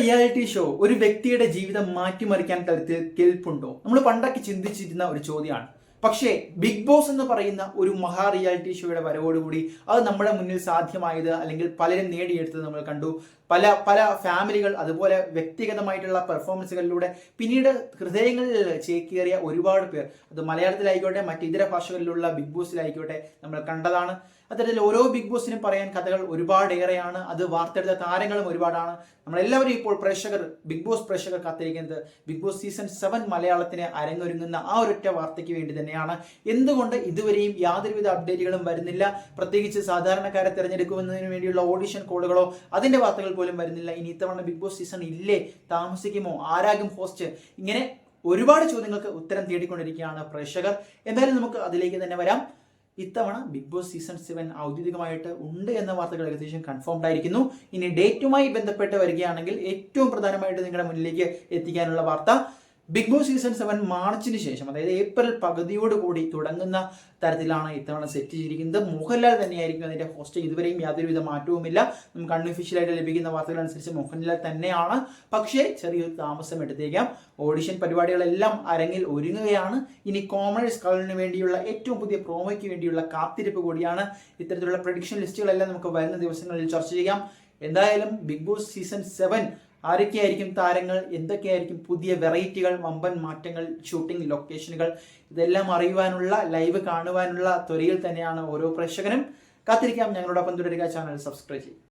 Reality show ഒരു വ്യക്തിയുടെ ജീവിതം മാറ്റിമറിക്കാൻ തരത്തിൽ കേൾപ്പുണ്ടോ? നമ്മൾ പണ്ടൊക്കെ ചിന്തിച്ചിരുന്ന ഒരു ചോദ്യമാണ്. പക്ഷേ ബിഗ് ബോസ് എന്ന് പറയുന്ന ഒരു മഹാ റിയാലിറ്റി ഷോയുടെ വരവോടുകൂടി അത് നമ്മുടെ മുന്നിൽ സാധ്യമായത്, അല്ലെങ്കിൽ പലരും നേടിയെടുത്തത് നമ്മൾ കണ്ടു. പല പല ഫാമിലികൾ അതുപോലെ വ്യക്തിഗതമായിട്ടുള്ള പെർഫോമൻസുകളിലൂടെ പിന്നീട് ഹൃദയങ്ങളിൽ ചേക്കേറിയ ഒരുപാട് പേർ, അത് മലയാളത്തിലായിക്കോട്ടെ മറ്റിതര ഭാഷകളിലുള്ള ബിഗ് ബോസിലായിക്കോട്ടെ, നമ്മൾ കണ്ടതാണ്. അത്തരത്തിൽ ഓരോ ബിഗ് ബോസിനും പറയാൻ കഥകൾ ഒരുപാടേറെയാണ്. അത് വാർത്തെടുത്ത താരങ്ങളും ഒരുപാടാണ്. നമ്മളെല്ലാവരും ഇപ്പോൾ ബിഗ് ബോസ് പ്രേക്ഷകർ കാത്തിരിക്കുന്നത് ബിഗ് ബോസ് സീസൺ 7 മലയാളത്തിന് അരങ്ങൊരുങ്ങുന്ന ആ ഒരൊറ്റ വാർത്തയ്ക്ക് വേണ്ടി തന്നെയാണ്. എന്തുകൊണ്ട് ഇതുവരെയും യാതൊരുവിധ അപ്ഡേറ്റുകളും വരുന്നില്ല? പ്രത്യേകിച്ച് സാധാരണക്കാരെ തിരഞ്ഞെടുക്കുന്നതിന് വേണ്ടിയുള്ള ഓഡിഷൻ കോളുകളോ അതിന്റെ വാർത്തകൾ പോലും വരുന്നില്ല. ഇനി ഇത്തവണ ബിഗ് ബോസ് സീസൺ ഇല്ലേ? താമസിക്കുമോ? ആരാകും ഹോസ്റ്റ്? ഇങ്ങനെ ഒരുപാട് ചോദ്യങ്ങൾക്ക് ഉത്തരം തേടിക്കൊണ്ടിരിക്കുകയാണ് പ്രേക്ഷകർ. എന്തായാലും നമുക്ക് അതിലേക്ക് തന്നെ വരാം. ഇത്തവണ ബിഗ് ബോസ് സീസൺ 7 ഔദ്യോഗികമായിട്ട് ഉണ്ട് എന്ന വാർത്തകൾ ഏകദേശം കൺഫേംഡ് ആയിരിക്കുന്നു. ഇനി ഡേറ്റുമായി ബന്ധപ്പെട്ട് വരികയാണെങ്കിൽ ഏറ്റവും പ്രധാനമായിട്ട് നിങ്ങളുടെ മുന്നിലേക്ക് എത്തിക്കാനുള്ള വാർത്ത, ബിഗ് ബോസ് സീസൺ 7 മാർച്ചിന് ശേഷം, അതായത് ഏപ്രിൽ പകുതിയോടുകൂടി തുടങ്ങുന്ന തരത്തിലാണ് ഇത്തവണ സെറ്റ് ചെയ്തിരിക്കുന്നത്. മോഹൻലാൽ തന്നെയായിരിക്കും അതിന്റെ ഹോസ്റ്റ്. ഇതുവരെയും യാതൊരുവിധ മാറ്റവുമില്ല. നമുക്ക് അൺഒഫീഷ്യലായിട്ട് ലഭിക്കുന്ന വാർത്തകൾ അനുസരിച്ച് മോഹൻലാൽ തന്നെയാണ്. പക്ഷേ ചെറിയൊരു താമസം എടുത്തേക്കാം. ഓഡിഷൻ പരിപാടികളെല്ലാം അരങ്ങിൽ ഒരുങ്ങുകയാണ്. ഇനി കോമേഴ്സ് കളറിന് വേണ്ടിയുള്ള ഏറ്റവും പുതിയ പ്രോമോയ്ക്ക് വേണ്ടിയുള്ള കാത്തിരിപ്പ് കൂടിയാണ്. ഇത്തരത്തിലുള്ള പ്രഡിക്ഷൻ ലിസ്റ്റുകളെല്ലാം നമുക്ക് വരുന്ന ദിവസങ്ങളിൽ ചർച്ച ചെയ്യാം. എന്തായാലും ബിഗ് ബോസ് സീസൺ 7 ആരൊക്കെയായിരിക്കും താരങ്ങൾ, എന്തൊക്കെയായിരിക്കും പുതിയ വെറൈറ്റികൾ, വമ്പൻ മാറ്റങ്ങൾ, ഷൂട്ടിംഗ് ലൊക്കേഷനുകൾ, ഇതെല്ലാം അറിയുവാനുള്ള, ലൈവ് കാണുവാനുള്ള ത്വരയിൽ തന്നെയാണ് ഓരോ പ്രേക്ഷകനും. കാത്തിരിക്കാം. ഞങ്ങളോടൊപ്പം തുടരുക. ചാനൽ സബ്സ്ക്രൈബ് ചെയ്യും.